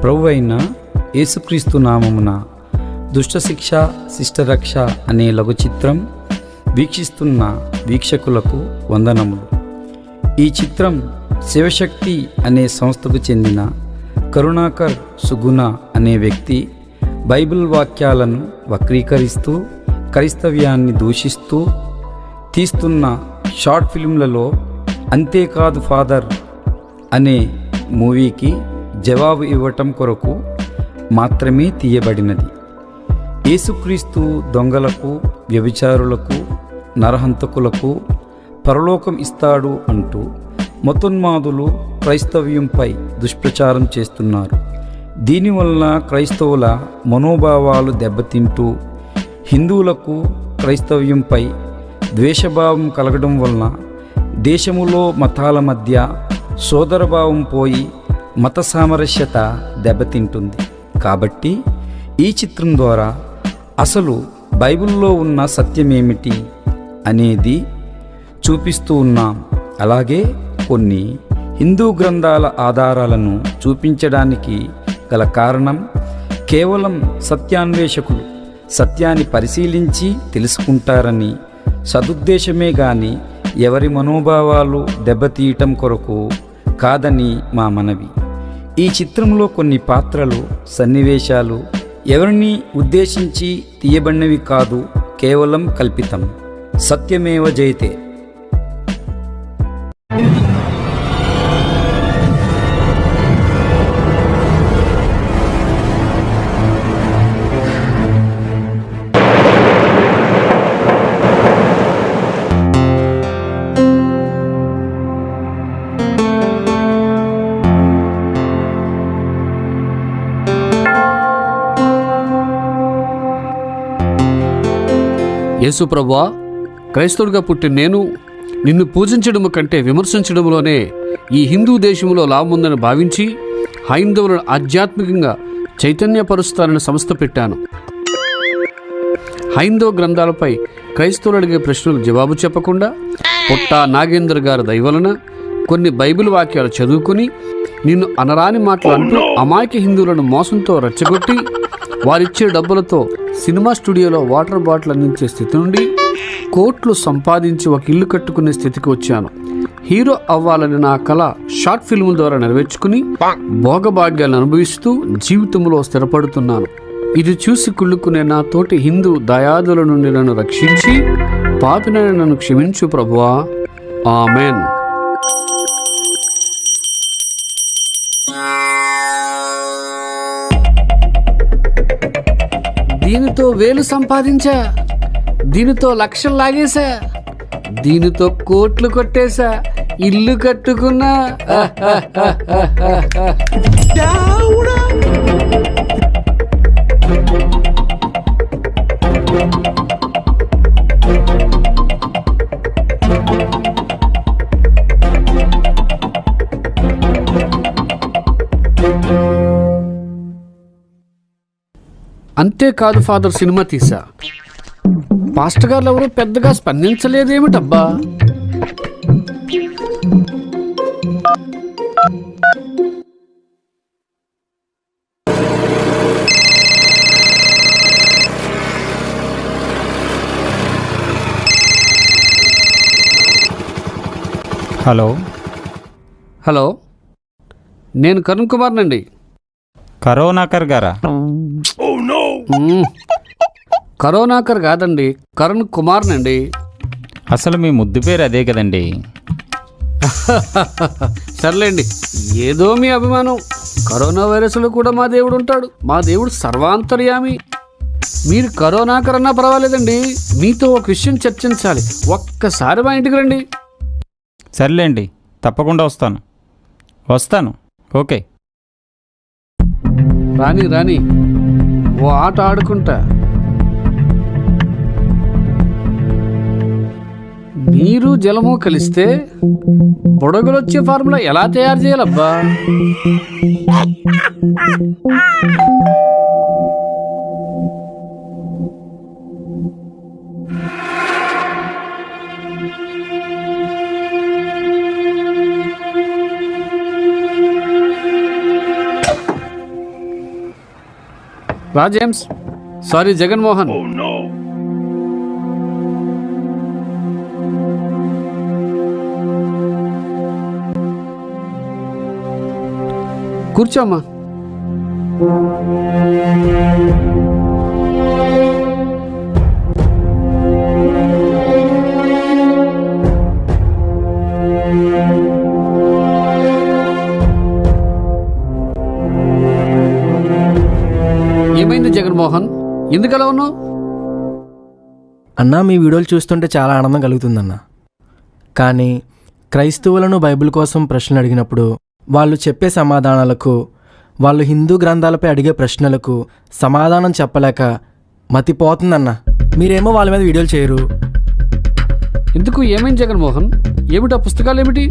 ప్రభువైన యేసుక్రీస్తు నామమున దుష్టశిక్ష శిష్టరక్ష అనే లఘు చిత్రం వీక్షిస్తున్న వీక్షకులకు వందనములు. ఈ చిత్రం శివశక్తి అనే సంస్థకు చెందిన కరుణాకర్ సుగుణ అనే వ్యక్తి బైబిల్ వాక్యాలను వక్రీకరిస్తూ క్రైస్తవ్యాన్ని దూషిస్తూ తీస్తున్న షార్ట్ ఫిల్మ్లలో అంతేకాదు ఫాదర్ అనే మూవీకి జవాబు ఇవ్వటం కొరకు మాత్రమే తీయబడినది. యేసుక్రీస్తు దొంగలకు, వ్యభిచారులకు, నరహంతకులకు పరలోకం ఇస్తాడు అంటూ మతోన్మాదులు క్రైస్తవ్యంపై దుష్ప్రచారం చేస్తున్నారు. దీనివల్ల క్రైస్తవుల మనోభావాలు దెబ్బతింటూ హిందువులకు క్రైస్తవ్యంపై ద్వేషభావం కలగడం వలన దేశములో మతాల మధ్య సోదరభావం పోయి మత సామరస్యత దెబ్బతింటుంది. కాబట్టి ఈ చిత్రం ద్వారా అసలు బైబిల్లో ఉన్న సత్యమేమిటి అనేది చూపిస్తూ ఉన్నాం. అలాగే కొన్ని హిందూ గ్రంథాల ఆధారాలను చూపించడానికి గల కారణం కేవలం సత్యాన్వేషకులు సత్యాన్ని పరిశీలించి తెలుసుకుంటారని సదుద్దేశమే గాని ఎవరి మనోభావాలు దెబ్బతీయటం కొరకు కాదని మా మనవి. ఈ చిత్రంలో కొన్ని పాత్రలు, సన్నివేశాలు ఎవరిని ఉద్దేశించి తీయబడినవి కాదు, కేవలం కల్పితం. సత్యమేవ జయతే. యేసు ప్రభువా, క్రైస్తవుడిగా పుట్టి నేను నిన్ను పూజించడము కంటే విమర్శించడంలోనే ఈ హిందూ దేశంలో లాభం ఉందని భావించి హైందవులను ఆధ్యాత్మికంగా చైతన్యపరుస్తానని సంస్థ పెట్టాను. హైందవ గ్రంథాలపై క్రైస్తవులు అడిగే ప్రశ్నలు జవాబు చెప్పకుండా పుట్టా నాగేంద్ర గారి దయవలన కొన్ని బైబిల్ వాక్యాలు చదువుకుని నిన్ను అనరాని మాటలు అంటూ అమాయక హిందువులను మోసంతో రెచ్చగొట్టి వారిచ్చే డబ్బులతో సినిమా స్టూడియోలో వాటర్ బాటిల్ అందించే స్థితి నుండి కోట్లు సంపాదించి ఒక ఇల్లు కట్టుకునే స్థితికి వచ్చాను. హీరో అవ్వాలని నా కళ షార్ట్ ఫిల్మ్ ద్వారా నెరవేర్చుకుని భోగభాగ్యాలను అనుభవిస్తూ జీవితంలో స్థిరపడుతున్నాను. ఇది చూసి కుళ్ళుకునే నా తోటి హిందూ దయాదుల నుండి నన్ను రక్షించి పాపినని నన్ను క్షమించు ప్రభువా. ఆమెన్. దీనితో వేలు సంపాదించా, దీనితో లక్షలు లాగేశా, దీనితో కోట్లు కొట్టేశా, ఇల్లు కట్టుకున్నా. అంతేకాదు ఫాదర్ సినిమా తీసా. పాస్టర్ గారు ఎవరు పెద్దగా స్పందించలేదేమిటబ్బా. హలో హలో, నేను కరుణ్ కుమార్నండి. కరుణాకర్ గారా? కరుణాకర్ కాదండి, కరుణ్ కుమార్నండి. అసలు మీ ముద్దు పేరు అదే కదండి. సర్లేండి, ఏదో మీ అభిమానం. కరోనా వైరస్లో కూడా మా దేవుడు ఉంటాడు. మా దేవుడు సర్వాంతర్యామి. మీరు కరుణాకర్ అన్నా పర్వాలేదండి. మీతో ఒక విషయం చర్చించాలి. ఒక్కసారి మా ఇంటికి రండి. సర్లేండి, తప్పకుండా వస్తాను. ఓకే. రాని ఓ ఆట ఆడుకుంటా. నీరు జలము కలిస్తే బుడగలొచ్చే ఫార్ములా ఎలా తయారు చేయాలబ్బా? రా జేమ్స్. సారీ జగన్మోహన్. కూర్చోమ్మా. ఏమైంది జగన్మోహన్, ఎందుకలా ఉన్నావు? అన్నా, మీ వీడియోలు చూస్తుంటే చాలా ఆనందం కలుగుతుందన్న. కానీ క్రైస్తవులను బైబిల్ కోసం ప్రశ్నలు అడిగినప్పుడు వాళ్ళు చెప్పే సమాధానాలకు, వాళ్ళు హిందూ గ్రంథాలపై అడిగే ప్రశ్నలకు సమాధానం చెప్పలేక మతిపోతుందన్న. మీరేమో వాళ్ళ మీద వీడియోలు చేయరు. ఎందుకు, ఏమైంది జగన్మోహన్? ఏమిటా పుస్తకాలు ఏమిటి?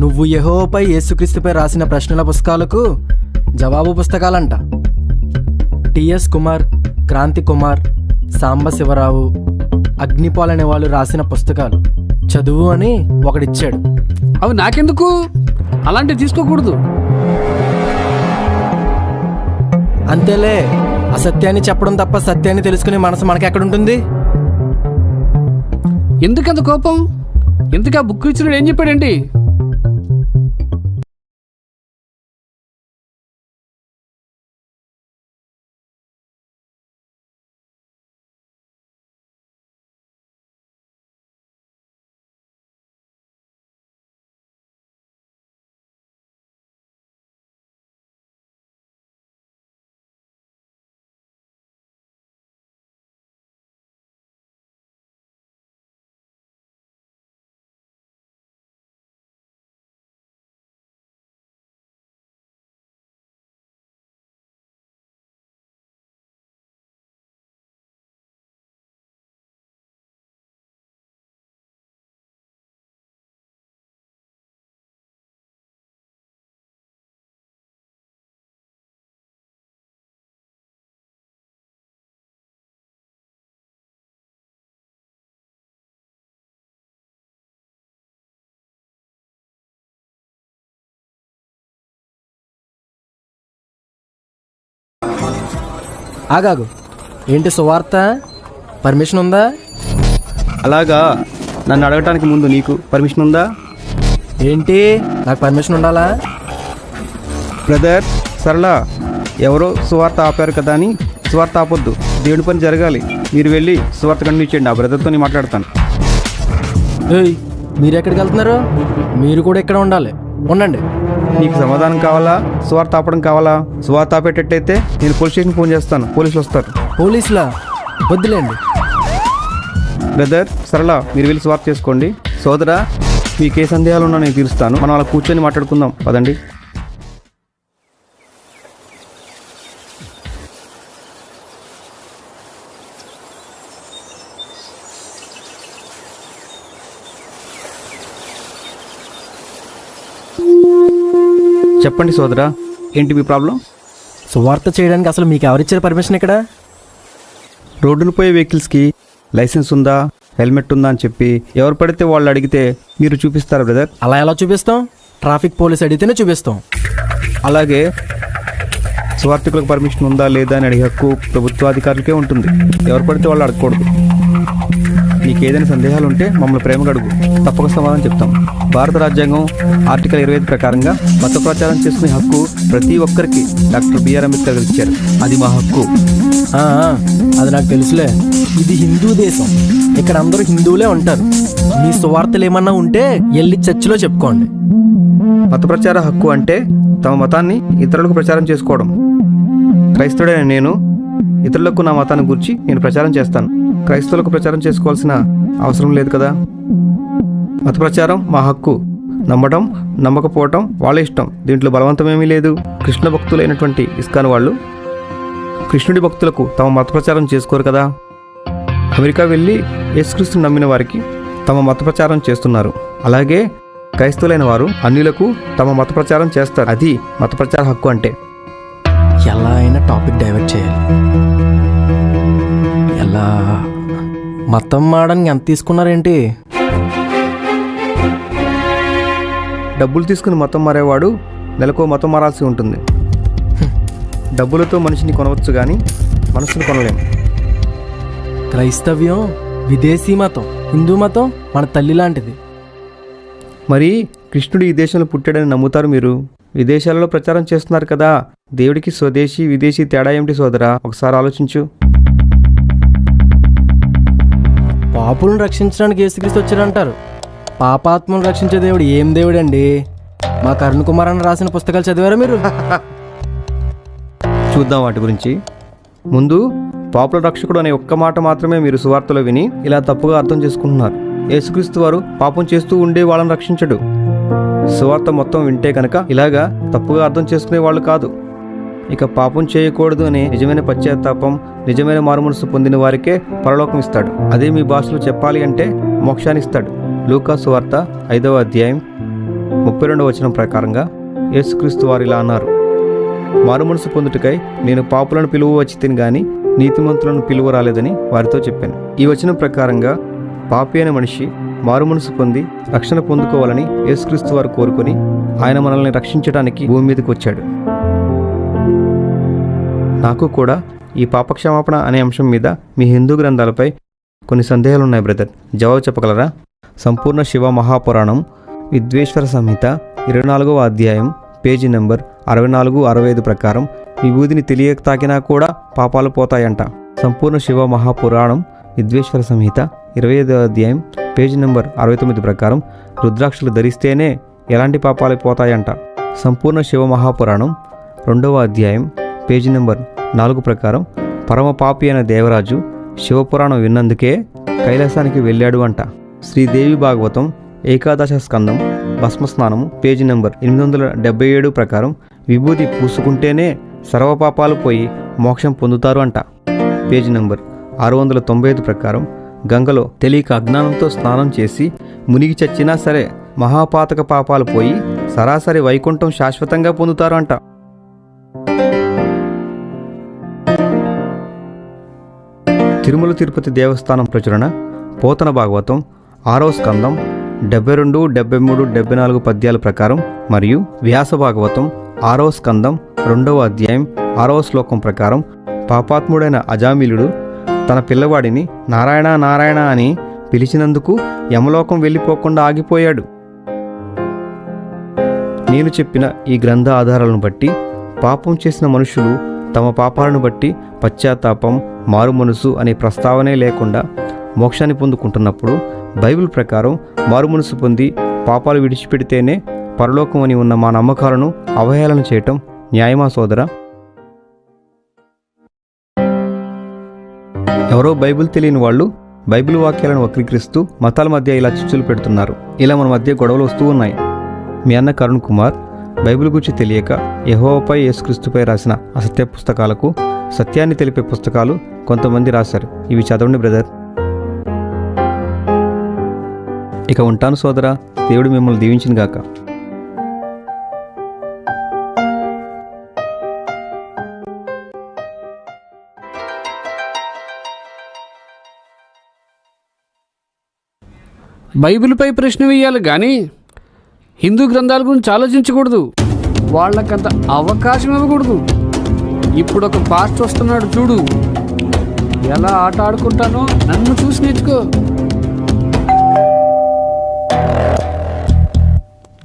నువ్వు యెహోవాపై యేసుక్రీస్తుపై రాసిన ప్రశ్నల పుస్తకాలకు జవాబు పుస్తకాలంట. టిఎస్ కుమార్, క్రాంతి కుమార్, సాంబ శివరావు, అగ్నిపాల్ అనే వాళ్ళు రాసిన పుస్తకాలు చదువు అని ఒకడిచ్చాడు. అవి నాకెందుకు? అలాంటివి తీసుకోకూడదు. అంతేలే, అసత్యాన్ని చెప్పడం తప్ప సత్యాన్ని తెలుసుకునే మనసు మనకెక్కడుంటుంది? ఎందుకంత కోపం? ఎందుకు ఆ బుక్ ఇచ్చినాడు ఏం చెప్పాడేంటి? ఆగాగు, ఏంటి సువార్త? పర్మిషన్ ఉందా? అలాగా, నన్ను అడగటానికి ముందు నీకు పర్మిషన్ ఉందా? ఏంటి, నాకు పర్మిషన్ ఉండాలా? బ్రదర్ సరళ, ఎవరో సువార్త ఆపారు కదా అని సువార్త ఆపొద్దు. దేవుడి పని జరగాలి. మీరు వెళ్ళి సువార్త కంటిన్యూ చేయండి. ఆ బ్రదర్తో నేను మాట్లాడతాను. ఏయ్, మీరు ఎక్కడికి వెళ్తున్నారు? మీరు కూడా ఇక్కడ ఉండాలి. ఉండండి. నీకు సమాధానం కావాలా, సువార్త ఆపడం కావాలా? సువార్త ఆపేటట్టయితే నేను పోలీస్ స్టేషన్ ఫోన్ చేస్తాను, పోలీసులు వస్తారు. పోలీసులా? వద్దులేండి. బ్రదర్ సరళ, మీరు వెళ్ళి సువార్త చేసుకోండి. సోదరా, మీకు ఏ సందేహాలు ఉన్నా నేను తీరుస్తాను. మనం అలా కూర్చొని మాట్లాడుకుందాం పదండి. చెప్పండి సోదరా, ఏంటి మీ ప్రాబ్లం? సువార్త చేయడానికి అసలు మీకు ఎవరిచ్చారు పర్మిషన్ ఇక్కడ? రోడ్డును పోయే వెహికల్స్కి లైసెన్స్ ఉందా, హెల్మెట్ ఉందా అని చెప్పి ఎవరు పడితే వాళ్ళు అడిగితే మీరు చూపిస్తారా బ్రదర్? అలా ఎలా చూపిస్తాం? ట్రాఫిక్ పోలీస్ అడిగితేనే చూపిస్తాం. అలాగే సువార్థికులకు పర్మిషన్ ఉందా లేదా అని అడిగే హక్కు ప్రభుత్వాధికారులకే ఉంటుంది. ఎవరు పడితే వాళ్ళు అడగకూడదు. నీకు ఏదైనా సందేహాలు ఉంటే మమ్మల్ని ప్రేమగా అడుగు, తప్పక సమాధానం చెప్తాం. భారత రాజ్యాంగం ఆర్టికల్ 25 ప్రకారంగా మత ప్రచారం చేసుకునే హక్కు ప్రతి ఒక్కరికి డాక్టర్ బిఆర్ అంబేద్కర్ గారు ఇచ్చారు. అది మా హక్కు. అది నాకు తెలుసులే. ఇది హిందూ దేశం, ఇక్కడ అందరూ హిందువులే ఉంటారు. మీ సువార్తలు ఏమన్నా ఉంటే వెళ్ళి చర్చిలో చెప్పుకోండి. మత ప్రచార హక్కు అంటే తమ మతాన్ని ఇతరులకు ప్రచారం చేసుకోవడం. క్రైస్తవుడైన నేను ఇతరులకు నా మతాన్ని గురించి నేను ప్రచారం చేస్తాను. క్రైస్తవులకు ప్రచారం చేసుకోవాల్సిన అవసరం లేదు కదా. మత ప్రచారం మా హక్కు. నమ్మడం నమ్మకపోవటం వాళ్ళ ఇష్టం. దీంట్లో బలవంతమేమీ లేదు. కృష్ణ భక్తులైనటువంటి ఇస్కాన్ వాళ్ళు కృష్ణుడి భక్తులకు తమ మత ప్రచారం చేసుకోరు కదా. అమెరికా వెళ్ళి యేసుక్రీస్తుని నమ్మిన వారికి తమ మత ప్రచారం చేస్తున్నారు. అలాగే క్రైస్తవులైన వారు అన్యులకు తమ మత ప్రచారం చేస్తారు. అది మత ప్రచార హక్కు అంటే. ఎలా అయినా టాపిక్ డైవర్ట్ చేయాలి. ఎలా? మతం మారడానికి ఎంత తీసుకున్నారేంటి? డబ్బులు తీసుకుని మతం మారేవాడు నెలకో మతం మారాల్సి ఉంటుంది. డబ్బులతో మనిషిని కొనవచ్చు కానీ మనసును కొనలేం. క్రైస్తవ్యం విదేశీ మతం, హిందూ మతం మన తల్లి లాంటిది. మరి కృష్ణుడు ఈ దేశంలో పుట్టాడని నమ్ముతారు మీరు. విదేశాలలో ప్రచారం చేస్తున్నారు కదా. దేవుడికి స్వదేశీ విదేశీ తేడా ఏమిటి సోదరా? ఒకసారి ఆలోచించు. పాపులను రక్షించడానికి యేసుక్రీస్తు వచ్చారంటారు. పాపాత్మను రక్షించే దేవుడు ఏం దేవుడండి? మా కరుణ్ కుమార్ అని రాసిన పుస్తకాలు చదివారా మీరు? చూద్దాం వాటి గురించి. ముందు పాపుల రక్షకుడు అనే ఒక్క మాట మాత్రమే మీరు సువార్తలో విని ఇలా తప్పుగా అర్థం చేసుకుంటున్నారు. యేసుక్రీస్తు వారు పాపం చేస్తూ ఉండే వాళ్ళని రక్షించడు. సువార్త మొత్తం వింటే కనుక ఇలాగా తప్పుగా అర్థం చేసుకునే వాళ్ళు కాదు. ఇక పాపం చేయకూడదు అనే నిజమైన పశ్చాత్తాపం, నిజమైన మారుమనసు పొందిన వారికే పరలోకం ఇస్తాడు. అదే మీ భాషలో చెప్పాలి అంటే మోక్షాన్ని ఇస్తాడు. లూకా సువార్త 5వ అధ్యాయం 32వ వచనం ప్రకారంగా యేసుక్రీస్తు వారు ఇలా అన్నారు: మారుమనసు పొందుటకై నేను పాపులను పిలువ వచ్చితిని గాని నీతిమంతులను పిలువ రాలేదని వారితో చెప్పాను. ఈ వచనం ప్రకారంగా పాపి అనే మనిషి మారుమనసు పొంది రక్షణ పొందుకోవాలని యేసుక్రీస్తు వారు కోరుకొని ఆయన మనల్ని రక్షించడానికి భూమి మీదకి వచ్చాడు. నాకు కూడా ఈ పాపక్షమాపణ అనే అంశం మీద మీ హిందూ గ్రంథాలపై కొన్ని సందేహాలు ఉన్నాయి బ్రదర్. జవాబు చెప్పగలరా? సంపూర్ణ శివ మహాపురాణం విద్వేశ్వర సంహిత 24వ అధ్యాయం పేజీ నెంబర్ 64-65 ప్రకారం విభూతిని తెలియక తాకినా కూడా పాపాలు పోతాయంట. సంపూర్ణ శివ మహాపురాణం విద్వేశ్వర సంహిత 25వ అధ్యాయం పేజీ నెంబర్ 69 ప్రకారం రుద్రాక్షలు ధరిస్తేనే ఎలాంటి పాపాలు పోతాయంట. సంపూర్ణ శివ మహాపురాణం 2వ అధ్యాయం పేజీ నెంబర్ 4 ప్రకారం పరమ పాపి అయిన దేవరాజు శివపురాణం విన్నందుకే కైలాసానికి వెళ్ళాడు అంట. శ్రీదేవి భాగవతం ఏకాదశ స్కందం భస్మస్నానము పేజీ నెంబర్ 877 ప్రకారం విభూతి పూసుకుంటేనే సర్వపాపాలు పోయి మోక్షం పొందుతారు అంట. పేజీ నెంబర్ 695 ప్రకారం గంగలో తెలియక అజ్ఞానంతో స్నానం చేసి మునిగి చచ్చినా సరే మహాపాతక పాపాలు పోయి సరాసరి వైకుంఠం శాశ్వతంగా పొందుతారు అంట. తిరుమల తిరుపతి దేవస్థానం ప్రచురణ పోతన భాగవతం 6వ స్కందం 72, 73, 74 పద్యాల ప్రకారం మరియు వ్యాస భాగవతం 6వ స్కందం 2వ అధ్యాయం 6వ శ్లోకం ప్రకారం పాపాత్ముడైన అజామిలుడు తన పిల్లవాడిని నారాయణ నారాయణ అని పిలిచినందుకు యమలోకం వెళ్ళిపోకుండా ఆగిపోయాడు. నేను చెప్పిన ఈ గ్రంథ ఆధారాలను బట్టి పాపం చేసిన మనుషులు తమ పాపాలను బట్టి పశ్చాత్తాపం, మారుమనసు అనే ప్రస్తావనే లేకుండా మోక్షాన్ని పొందుకుంటున్నప్పుడు బైబిల్ ప్రకారం మారుమనసు పొంది పాపాలు విడిచిపెడితేనే పరలోకం అని ఉన్న మా నమ్మకాలను అవహేళన చేయటం న్యాయమా సోదరా? ఎవరో బైబిల్ తెలియని వాళ్ళు బైబిల్ వాక్యాలను వక్రీకరిస్తూ మతాల మధ్య ఇలా చిచ్చులు పెడుతున్నారు. ఇలా మన మధ్య గొడవలు వస్తూ ఉన్నాయి. మీ అన్న కరుణ్ కుమార్ బైబిల్ గురించి తెలియక యెహోవాపై యేసుక్రీస్తుపై రాసిన అసత్య పుస్తకాలకు సత్యాన్ని తెలిపే పుస్తకాలు కొంతమంది రాశారు. ఇవి చదవండి బ్రదర్. ఇక ఉంటాను సోదరా. దేవుడు మిమ్మల్ని దీవించిన గాక. బైబిల్పై ప్రశ్న వేయాలి కానీ హిందూ గ్రంథాల గురించి ఆలోచించకూడదు. వాళ్ళకంత అవకాశం ఇవ్వకూడదు. ఇప్పుడు ఒక పాస్ట్ వస్తున్నాడు చూడు, ఎలా ఆట ఆడుకుంటానో నన్ను చూసి నేర్చుకో.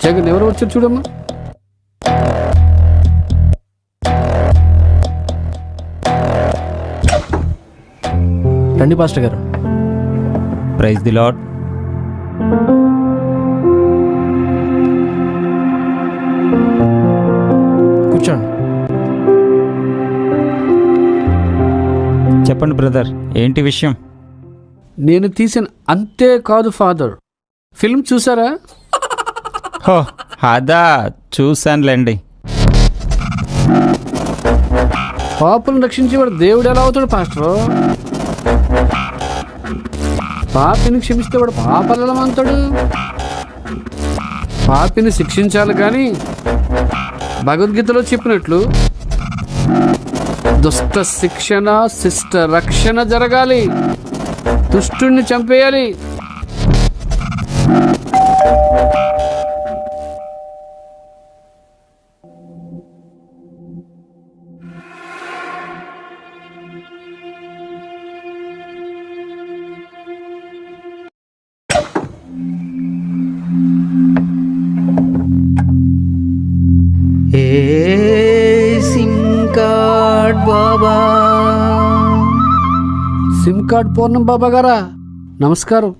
జగన్ ఎవరు వచ్చారు చూడమ్మా. రండి పాస్టర్ గారు. Praise the lord. కూర్చోండి. చెప్పండి బ్రదర్, ఏంటి విషయం? నేను తీసిన అంతే కాదు ఫాదర్ ఫిల్మ్ చూసారా? హో, అదా చూశానులేండి. పాపులను రక్షించేవాడు దేవుడు ఎలా అవుతాడు పాస్టర్? పాపిని క్షమిస్తే వాడు పాపాలు ఎలా అంటాడు? పాపిని శిక్షించాలి కానీ భగవద్గీతలో చెప్పినట్లు దుష్ట శిక్షణ శిష్ట రక్షణ జరగాలి. దుష్టుణ్ణి చంపేయాలి. సిమ్ కార్డ్ బాబా. సిమ్ కార్డ్ పూర్ణం బాబా గారా, నమస్కారం.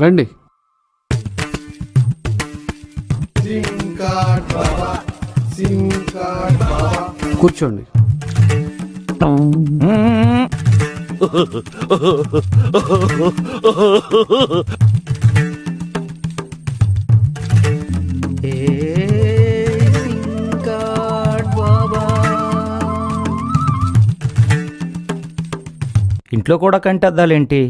రండి. కూర్చోండి. సిమ్ కార్డ్ బాబా. ఇంట్లో కూడా కంటద్దాలేంటి?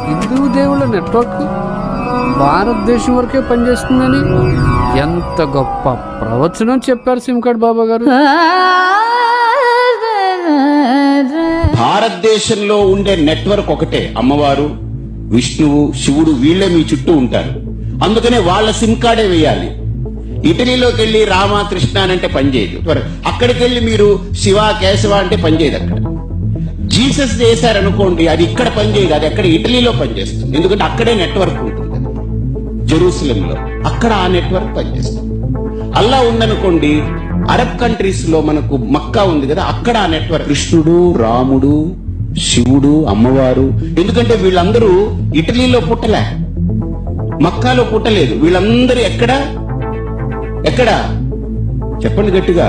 హిందూ దేవుళ్ళ నెట్వర్క్ భారతదేశం వరకే పనిచేస్తుందని ఎంత గొప్ప ప్రవచనం చెప్పారు సిమ్ కార్డ్ బాబా గారు. భారతదేశంలో ఉండే నెట్వర్క్ ఒకటే, అమ్మవారు, విష్ణువు, శివుడు, వీళ్ళే మీ చుట్టూ ఉంటారు. అందుకనే వాళ్ళ సిమ్ కార్డే వేయాలి. ఇటలీలోకి వెళ్ళి రామ కృష్ణ అంటే పనిచేయదు. అక్కడికి వెళ్ళి మీరు శివ కేశవ అంటే పనిచేయదు. అక్కడ జీసస్ చేశారనుకోండి, అది ఇక్కడ పనిచేయదు, అది అక్కడ ఇటలీలో పనిచేస్తుంది. ఎందుకంటే అక్కడే నెట్వర్క్ ఉంటుంది, జెరూసలంలో. అక్కడ ఆ నెట్వర్క్ పనిచేస్తుంది. అల్లా ఉందనుకోండి, అరబ్ కంట్రీస్ లో మనకు మక్కా ఉంది కదా, అక్కడ ఆ నెట్వర్క్. కృష్ణుడు, రాముడు, శివుడు, అమ్మవారు. ఎందుకంటే వీళ్ళందరూ ఇటలీలో పుట్టలే, మక్కాలో పుట్టలేదు. వీళ్ళందరూ ఎక్కడ చెప్పండి గట్టిగా,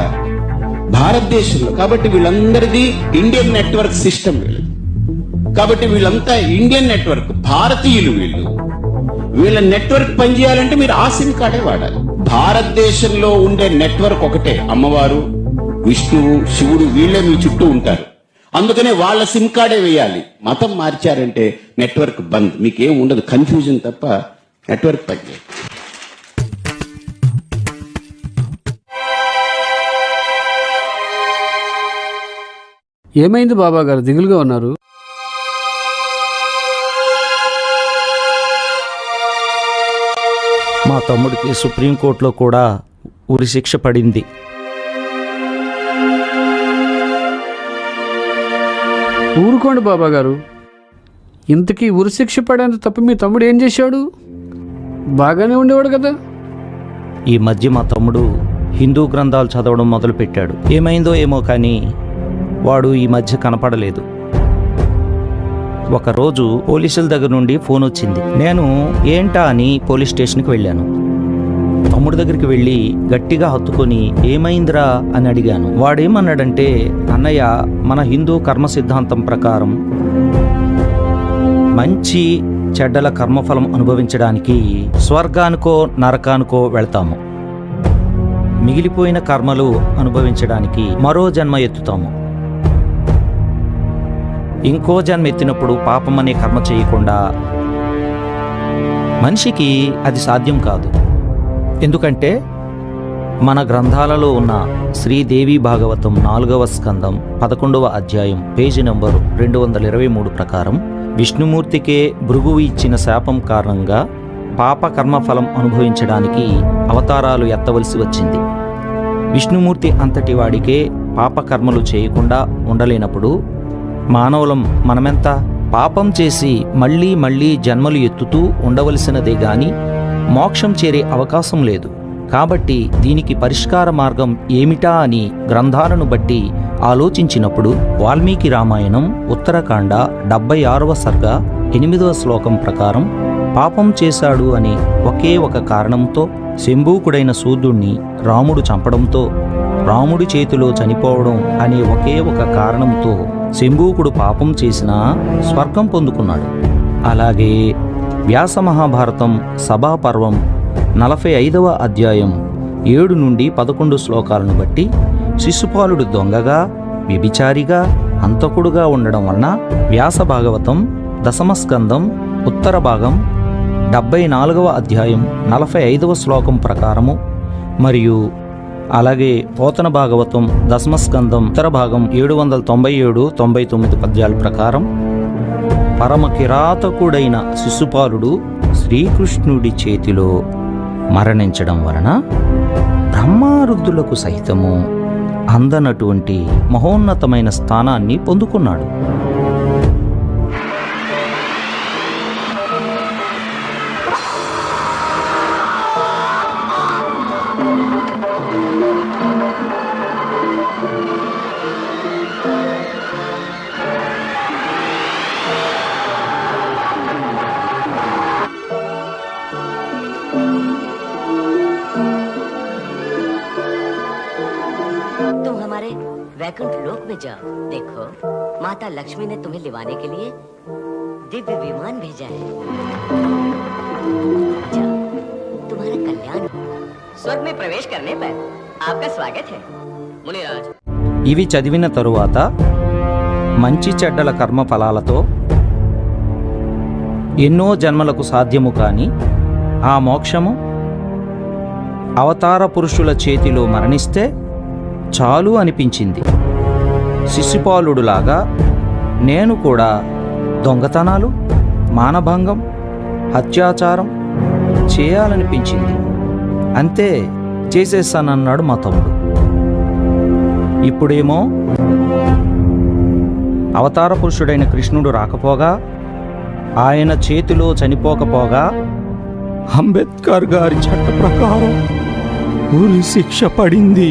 భారతదేశంలో. కాబట్టి వీళ్ళందరిది ఇండియన్ నెట్వర్క్ సిస్టమ్ వీళ్ళు. కాబట్టి వీళ్ళంతా ఇండియన్ నెట్వర్క్, భారతీయులు వీళ్ళు. వీళ్ళ నెట్వర్క్ పనిచేయాలంటే మీరు ఆ సిమ్ కార్డే వాడాలి. భారతదేశంలో ఉండే నెట్వర్క్ ఒకటే, అమ్మవారు, విష్ణువు, శివుడు, వీళ్ళే మీ చుట్టూ ఉంటారు. అందుకనే వాళ్ళ సిమ్ కార్డే వేయాలి. మతం మార్చారంటే నెట్వర్క్ బంద్, మీకేం ఉండదు, కన్ఫ్యూజన్ తప్ప నెట్వర్క్ పనిచేయదు. ఏమైంది బాబా గారు, దిగులుగా ఉన్నారు? మా తమ్ముడికి సుప్రీంకోర్టులో కూడా ఉరిశిక్ష పడింది. ఊరుకోండి బాబా గారు. ఇంతకీ ఉరిశిక్ష పడేంత తప్ప మీ తమ్ముడు ఏం చేశాడు? బాగానే ఉండేవాడు కదా. ఈ మధ్య మా తమ్ముడు హిందూ గ్రంథాలు చదవడం మొదలుపెట్టాడు. ఏమైందో ఏమో కానీ వాడు ఈ మధ్య కనపడలేదు. ఒకరోజు పోలీసుల దగ్గర నుండి ఫోన్ వచ్చింది. నేను ఏంటా అని పోలీస్ స్టేషన్కి వెళ్ళాను. తమ్ముడి దగ్గరికి వెళ్ళి గట్టిగా హత్తుకొని ఏమైందిరా అని అడిగాను. వాడేమన్నాడంటే, అన్నయ్య, మన హిందూ కర్మ సిద్ధాంతం ప్రకారం మంచి చెడ్డల కర్మఫలం అనుభవించడానికి స్వర్గానికో నరకానికో వెళ్తాము. మిగిలిపోయిన కర్మలు అనుభవించడానికి మరో జన్మ ఎత్తుతాము. ఇంకో జన్మ ఎత్తినప్పుడు పాపం అనే కర్మ చేయకుండా మనిషికి అది సాధ్యం కాదు. ఎందుకంటే మన గ్రంథాలలో ఉన్న శ్రీదేవి భాగవతం 4వ స్కందం 11వ అధ్యాయం పేజీ నంబరు 223 ప్రకారం విష్ణుమూర్తికే భృగువు ఇచ్చిన శాపం కారణంగా పాప కర్మఫలం అనుభవించడానికి అవతారాలు ఎత్తవలసి వచ్చింది. విష్ణుమూర్తి అంతటి వాడికే పాపకర్మలు చేయకుండా ఉండలేనప్పుడు మానవులం మనమెంత? పాపం చేసి మళ్ళీ మళ్ళీ జన్మలు ఎత్తుతూ ఉండవలసినదే గాని మోక్షం చేరే అవకాశం లేదు. కాబట్టి దీనికి పరిష్కార మార్గం ఏమిటా అని గ్రంథాలను బట్టి ఆలోచించినప్పుడు వాల్మీకి రామాయణం ఉత్తరకాండ 76వ సర్గ 8వ శ్లోకం ప్రకారం పాపం చేశాడు అనే ఒకే ఒక కారణంతో శంభూకుడైన శూద్రుణ్ణి రాముడు చంపడంతో, రాముడి చేతిలో చనిపోవడం అనే ఒకే ఒక కారణంతో శంభూకుడు పాపం చేసినా స్వర్గం పొందుకున్నాడు. అలాగే వ్యాస మహాభారతం సభాపర్వం 45వ అధ్యాయం 7 నుండి 11 శ్లోకాలను బట్టి శిశుపాలుడు దొంగగా, వ్యభిచారిగా, హంతకుడుగా ఉండడం వలన వ్యాస భాగవతం 10వ స్కందం ఉత్తర భాగం 74వ అధ్యాయం 45వ శ్లోకం ప్రకారము మరియు అలాగే పోతన భాగవతం 10వ స్కందం ఉత్తర భాగం 797-99 పద్యాల ప్రకారం పరమ కిరాతకుడైన శిశుపాలుడు శ్రీకృష్ణుడి చేతిలో మరణించడం వలన బ్రహ్మారుద్ధులకు సహితము అందనటువంటి మహోన్నతమైన స్థానాన్ని పొందుకున్నాడు. तुम हमारे वैकुंठ लोक में जाओ। देखो, माता लक्ष्मी ने तुम्हें लिवाने के लिए दिव्य विमान भेजा है। जाओ, तुम्हारा कल्याण हो। स्वर्ग में प्रवेश करने पर आपका स्वागत है मुनिराज। ఇవి చదివిన తరువాత మంచి చెడ్డల కర్మ ఫలాలతో ఎన్నో జన్మలకు సాధ్యము కాని ఆ మోక్షము అవతార పురుషుల చేతిలో మరణిస్తే చాలు అనిపించింది. శిశుపాలుడులాగా నేను కూడా దొంగతనాలు, మానభంగం, అత్యాచారం చేయాలనిపించింది. అంతే, చేసేస్తానన్నాడు మా తమ్ముడు. ఇప్పుడేమో అవతార పురుషుడైన కృష్ణుడు రాకపోగా, ఆయన చేతిలో చనిపోకపోగా, అంబేద్కర్ గారి చట్ట ప్రకారం ఉరి శిక్ష పడింది.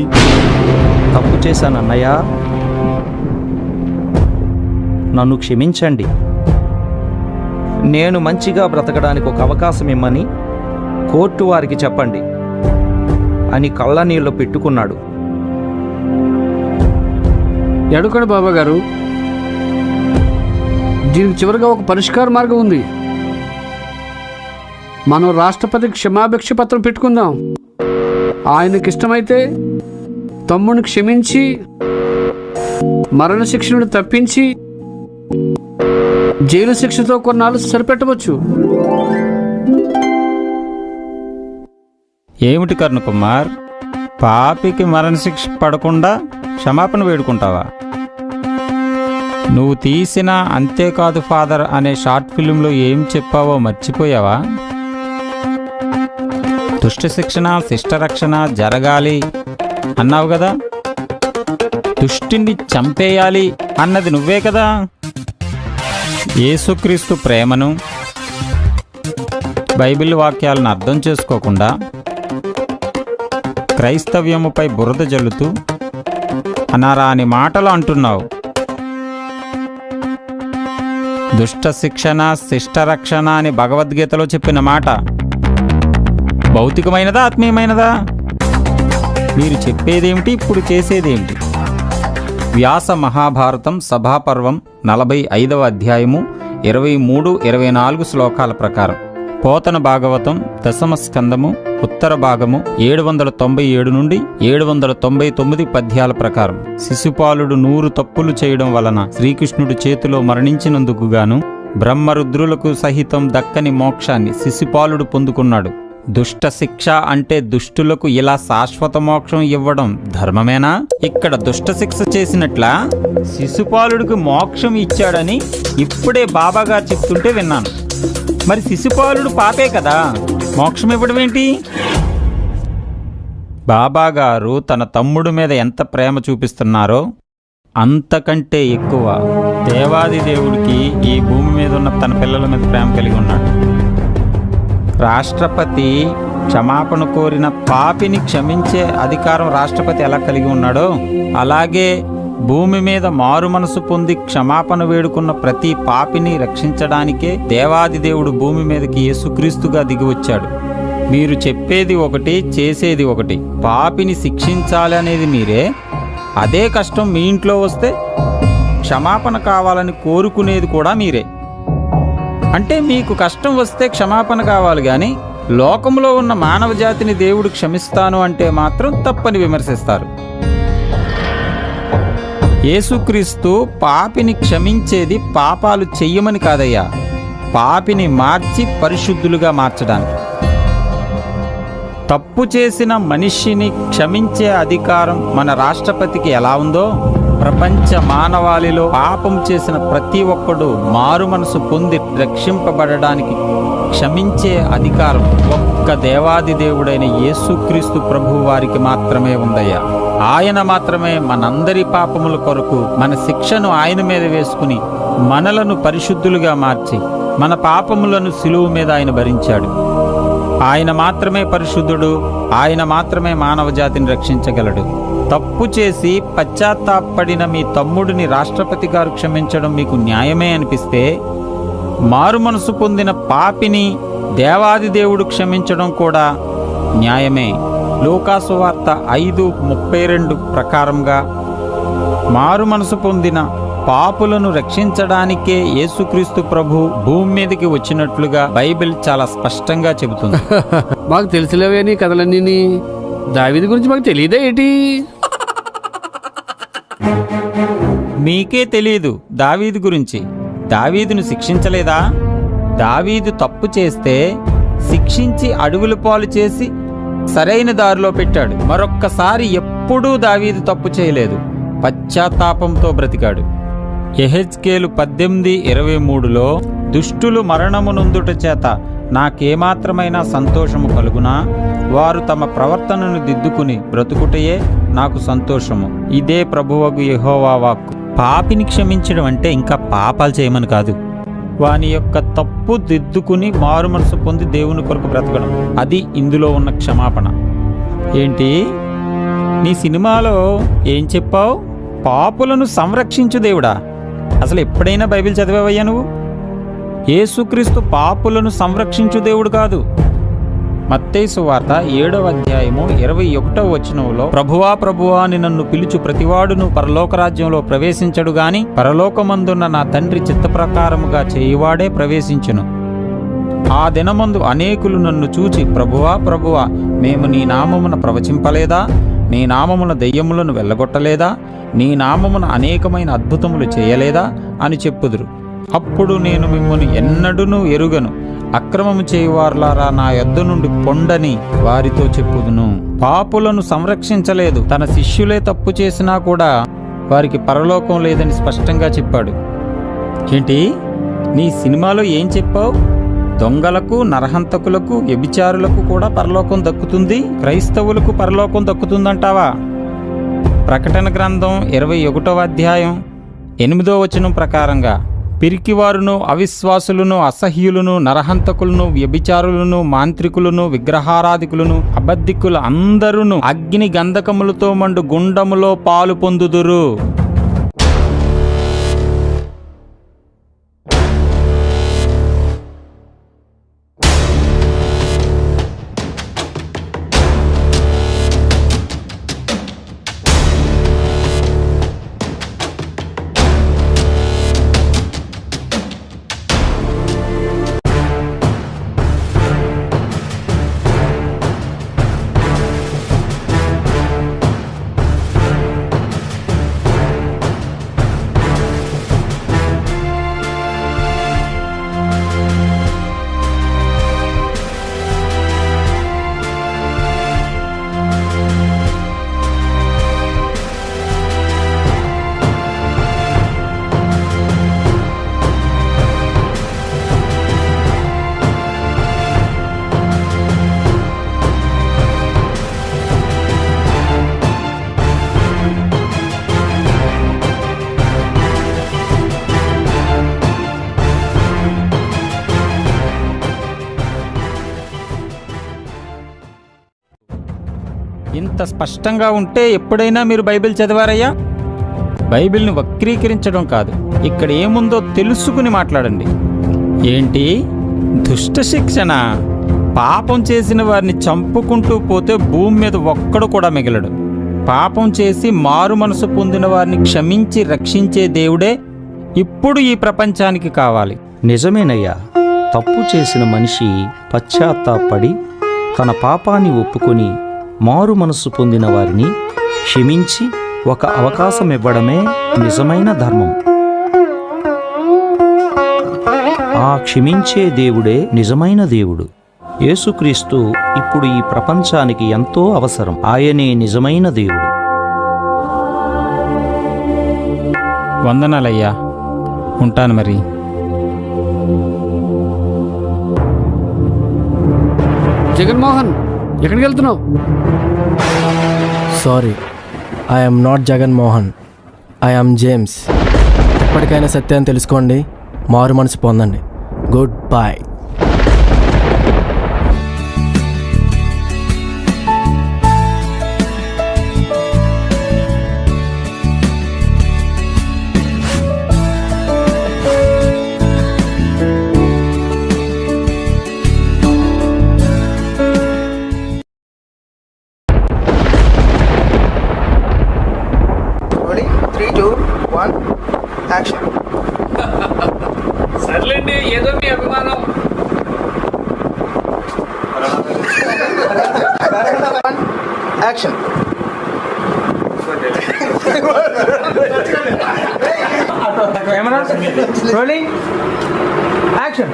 తప్పు చేశానన్నయ్య, నన్ను క్షమించండి. నేను మంచిగా బ్రతకడానికి ఒక అవకాశం ఇమ్మని కోర్టు వారికి చెప్పండి అని కళ్ళనీళ్ళు పెట్టుకున్నాడు. ఎడుకడు బాబా గారు, దీనికి చివరిగా ఒక పరిష్కార మార్గం ఉంది. మనం రాష్ట్రపతికి క్షమాభిక్ష పత్రం పెట్టుకుందాం. ఆయనకి ఇష్టమైతే తమ్ముడిని క్షమించి మరణశిక్ష నుండి తప్పించి జైలు శిక్షతో కొన్నాళ్ళు సరిపెట్టవచ్చు. ఏమిటి కరుణకుమార్, పాపికి మరణశిక్ష పడకుండా క్షమాపణ వేడుకుంటావా? నువ్వు తీసిన అంతేకాదు ఫాదర్ అనే షార్ట్ ఫిల్మ్లో ఏం చెప్పావో మర్చిపోయావా? దుష్ట శిక్షణ శిష్టరక్షణ జరగాలి అన్నావు కదా. దుష్టిని చంపేయాలి అన్నది నువ్వే కదా. యేసుక్రీస్తు ప్రేమను, బైబిల్ వాక్యాలను అర్థం చేసుకోకుండా క్రైస్తవ్యముపై బురద జల్లుతూ అనారాని మాటలు అంటున్నావు. దుష్ట శిక్షణ శిష్టరక్షణ అని భగవద్గీతలో చెప్పిన మాట భౌతికమైనదా ఆత్మీయమైనదా? మీరు చెప్పేదేమిటి, ఇప్పుడు చేసేదేమిటి? వ్యాస మహాభారతం సభాపర్వం 45వ అధ్యాయము 23-24 శ్లోకాల ప్రకారం పోతన భాగవతం దశమ స్కందము ఉత్తర భాగము 797 నుండి 799 పద్యాల ప్రకారం శిశుపాలుడు 100 తప్పులు చేయడం వలన శ్రీకృష్ణుడి చేతిలో మరణించినందుకు గాను బ్రహ్మరుద్రులకు సహితం దక్కని మోక్షాన్ని శిశుపాలుడు పొందుకున్నాడు. దుష్ట శిక్ష అంటే దుష్టులకు ఇలా శాశ్వత మోక్షం ఇవ్వడం ధర్మమేనా? ఇక్కడ దుష్ట శిక్ష చేసినట్లా శిశుపాలుడికి మోక్షం ఇచ్చాడని ఇప్పుడే బాబాగారు చెప్తుంటే విన్నాను. మరి శిశుపాలుడు పాపే కదా, మోక్షం ఇవ్వడం ఏంటి? బాబాగారు తన తమ్ముడు మీద ఎంత ప్రేమ చూపిస్తున్నారో అంతకంటే ఎక్కువ దేవాది దేవుడికి ఈ భూమి మీద ఉన్న తన పిల్లల మీద ప్రేమ కలిగి ఉన్నాడు. రాష్ట్రపతి క్షమాపణ కోరిన పాపిని క్షమించే అధికారం రాష్ట్రపతి ఎలా కలిగి ఉన్నాడో, అలాగే భూమి మీద మారు మనసు పొంది క్షమాపణ వేడుకున్న ప్రతి పాపిని రక్షించడానికే దేవాది దేవుడు భూమి మీదకి యేసుక్రీస్తుగా దిగివచ్చాడు. మీరు చెప్పేది ఒకటి, చేసేది ఒకటి. పాపిని శిక్షించాలి అనేది మీరే, అదే కష్టం మీ ఇంట్లో వస్తే క్షమాపణ కావాలని కోరుకునేది కూడా మీరే. అంటే మీకు కష్టం వస్తే క్షమాపణ కావాలి కానీ లోకంలో ఉన్న మానవ జాతిని దేవుడు క్షమిస్తాను అంటే మాత్రం తప్పని విమర్శిస్తారు. యేసుక్రీస్తు పాపిని క్షమించేది పాపాలు చెయ్యమని కాదయ్యా, పాపిని మార్చి పరిశుద్ధులుగా మార్చడానికి. తప్పు చేసిన మనిషిని క్షమించే అధికారం మన రాష్ట్రపతికి ఎలా ఉందో, ప్రపంచ మానవాళిలో పాపం చేసిన ప్రతి ఒక్కడు మారు మనసు పొంది రక్షింపబడడానికి క్షమించే అధికారం ఒక్క దేవాది దేవుడైన యేసుక్రీస్తు ప్రభువు వారికి మాత్రమే ఉందయ్యా. ఆయన మాత్రమే మనందరి పాపముల కొరకు మన శిక్షను ఆయన మీద వేసుకుని మనలను పరిశుద్ధులుగా మార్చి మన పాపములను సిలువ మీద ఆయన భరించాడు. ఆయన మాత్రమే పరిశుద్ధుడు. ఆయన మాత్రమే మానవ జాతిని రక్షించగలడు. తప్పు చేసి పశ్చాత్తాపడిన మీ తమ్ముడిని రాష్ట్రపతి గారు క్షమించడం మీకు న్యాయమే అనిపిస్తే, మారు మనసు పొందిన పాపిని దేవాది దేవుడు క్షమించడం కూడా న్యాయమే. లూకాసు వార్త 5:32 ప్రకారంగా మారు మనసు పొందిన పాపులను రక్షించడానికే యేసుక్రీస్తు ప్రభు భూమి మీదకి వచ్చినట్లుగా బైబిల్ చాలా స్పష్టంగా చెబుతుంది. మాకు తెలిసినవే నీ కథలన్నీ. దావీదు గురించి మాకు తెలియదా ఏంటి? మీకే తెలియదు దావీదు గురించి. దావీదును శిక్షించలేదా? దావీదు తప్పు చేస్తే శిక్షించి అడవుల పాలు చేసి సరైన దారిలో పెట్టాడు. మరొక్కసారి ఎప్పుడూ దావీదు తప్పు చేయలేదు. పశ్చాత్తాపంతో బ్రతికాడు. యెహెజ్కేలు 18:23లో దుష్టులు మరణమునందుట చేత నాకేమాత్రమైనా సంతోషము కలుగునా? వారు తమ ప్రవర్తనను దిద్దుకుని బ్రతుకుటయే నాకు సంతోషము. ఇదే ప్రభువగు యెహోవా వాక్కు. పాపిని క్షమించడం అంటే ఇంకా పాపాలు చేయమని కాదు, వాని యొక్క తప్పు దిద్దుకుని మారు మనసు పొంది దేవుని కొరకు బ్రతకడం. అది ఇందులో ఉన్న క్షమాపణ. ఏంటి నీ సినిమాలో ఏం చెప్పావు? పాపులను సంరక్షించు దేవుడా. అసలు ఎప్పుడైనా బైబిల్ చదివావయ్యా నువ్వు? యేసుక్రీస్తు పాపులను సంరక్షించు దేవుడు కాదు. మత్తయి సువార్త 7:21 ప్రభువా ప్రభువా అని నన్ను పిలుచు ప్రతివాడును పరలోక రాజ్యంలో ప్రవేశించడు గాని పరలోకమందున్న నా తండ్రి చిత్త ప్రకారముగా చేయువాడే ప్రవేశించును. ఆ దినమందు అనేకులు నన్ను చూచి ప్రభువా ప్రభువా మేము నీ నామమున ప్రవచింపలేదా? నీ నామమున దెయ్యములను వెళ్ళగొట్టలేదా? నీ నామమున అనేకమైన అద్భుతములు చేయలేదా అని చెప్పుదురు. అప్పుడు నేను మిమ్మల్ని ఎన్నడూనూ ఎరుగను, అక్రమము చేయువారులారా నా యొద్ద నుండి పొండని వారితో చెప్పుదును. పాపులను సంరక్షించలేదు. తన శిష్యులే తప్పు చేసినా కూడా వారికి పరలోకం లేదని స్పష్టంగా చెప్పాడు. ఏంటి నీ సినిమాలో ఏం చెప్పావు? దొంగలకు, నరహంతకులకు, వ్యభిచారులకు కూడా పరలోకం దక్కుతుంది, క్రైస్తవులకు పరలోకం దక్కుతుందంటావా? ప్రకటన గ్రంథం 21:8 ప్రకారంగా పిరికివారును, అవిశ్వాసులను, అసహ్యులను, నరహంతకులను, వ్యభిచారులను, మాంత్రికులను, విగ్రహారాధికులను, అబద్ధికులు అందరూ అగ్ని గంధకములతో మండు గుండములో పాలు పొందుదురు. ఇంత స్పష్టంగా ఉంటే ఎప్పుడైనా మీరు బైబిల్ చదివారయ్యా? బైబిల్ని వక్రీకరించడం కాదు, ఇక్కడ ఏముందో తెలుసుకుని మాట్లాడండి. ఏంటి దుష్ట శిక్షణ? పాపం చేసిన వారిని చంపుకుంటూ పోతే భూమి మీద ఒక్కడు కూడా మిగలడు. పాపం చేసి మారు మనసు పొందిన వారిని క్షమించి రక్షించే దేవుడే ఇప్పుడు ఈ ప్రపంచానికి కావాలి. నిజమేనయ్యా, తప్పు చేసిన మనిషి పశ్చాత్తాపడి తన పాపాన్ని ఒప్పుకొని మారు మనస్సు పొందిన వారిని క్షమించి ఒక అవకాశం ఇవ్వడమే నిజమైన ధర్మం. ఆ క్షమించే దేవుడే నిజమైన దేవుడు. యేసుక్రీస్తు ఇప్పుడు ఈ ప్రపంచానికి ఎంతో అవసరం. ఆయనే నిజమైన దేవుడు. వందనాలయ్యా, ఉంటాను మరి. జగన్మోహన్, ఎక్కడికి వెళ్తున్నావు? Sorry, I'm not Jagan Mohan, I'm James. ఎప్పటికైనా సత్యాన్ని తెలుసుకోండి, మారు మనసు పొందండి. Good bye. Ready? 3, 2, 1, action. సర్లేండి, ఏదో మీ అభిమానం. Action. Rolling. Action.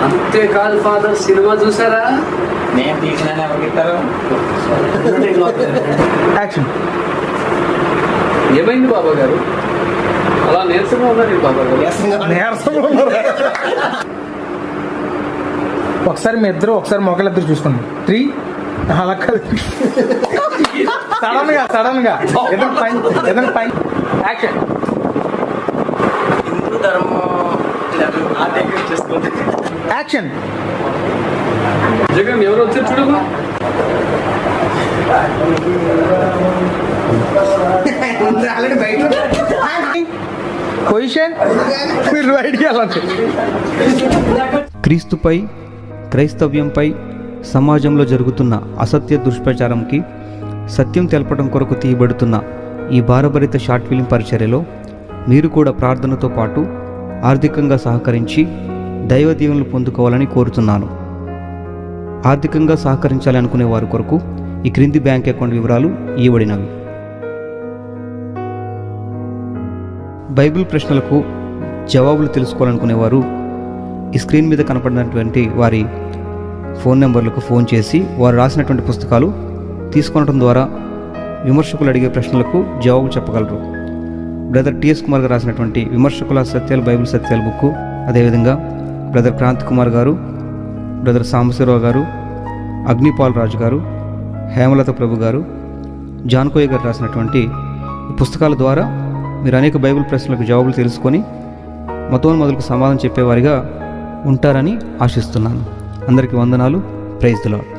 అంతేకాదు ఫాదర్, సినిమా చూసారా? నేను తీసిన ఎవరికిస్తారు? Action. ఏమైంది బాబా గారు? అలా నీరసంగా ఉన్నారు బాబా గారు. ఒకసారి మీ ఇద్దరు ఒకసారి మొక్కలిద్దరు చూసుకోండి. 3 అలా కాదు, సడన్ గా ఏదైనా పైన యాక్షన్. యాక్షన్. జగన్ ఎవరు వచ్చారు చూడమ్మా. పొజిషన్ మీరు బయటికి వెళ్ళండి. క్రీస్తుపై, క్రైస్తవ్యంపై సమాజంలో జరుగుతున్న అసత్య దుష్ప్రచారంకి సత్యం తెలపడం కొరకు తీయబడుతున్న ఈ భారభరిత షార్ట్ ఫిల్మ్ పరిచర్యలో మీరు కూడా ప్రార్థనతో పాటు ఆర్థికంగా సహకరించి దైవ దీవెనలు పొందుకోవాలని కోరుతున్నాను. ఆర్థికంగా సహకరించాలి అనుకునే వారి కొరకు ఈ క్రింది బ్యాంక్ అకౌంట్ వివరాలు ఇవ్వబడినవి. బైబిల్ ప్రశ్నలకు జవాబులు తెలుసుకోవాలనుకునేవారు ఈ స్క్రీన్ మీద కనపడినటువంటి వారి ఫోన్ నెంబర్లకు ఫోన్ చేసి వారు రాసినటువంటి పుస్తకాలు తీసుకొనడం ద్వారా విమర్శకులు అడిగే ప్రశ్నలకు జవాబు చెప్పగలరు. బ్రదర్ టిఎస్ కుమార్ గారు రాసినటువంటి విమర్శకుల సత్యాలు బైబిల్ సత్యాల బుక్కు, అదేవిధంగా బ్రదర్ క్రాంతి కుమార్ గారు, బ్రదర్ సాంబశివరావు గారు, అగ్నిపాల్ రాజు గారు, హేమలత ప్రభు గారు, జాన్కోయ్య గారు రాసినటువంటి ఈ పుస్తకాల ద్వారా మీరు అనేక బైబిల్ ప్రశ్నలకు జవాబులు తెలుసుకొని మతోన్మదులకు సమాధానం చెప్పేవారిగా ఉంటారని ఆశిస్తున్నాను. అందరికీ వందనాలు. Praise the lord.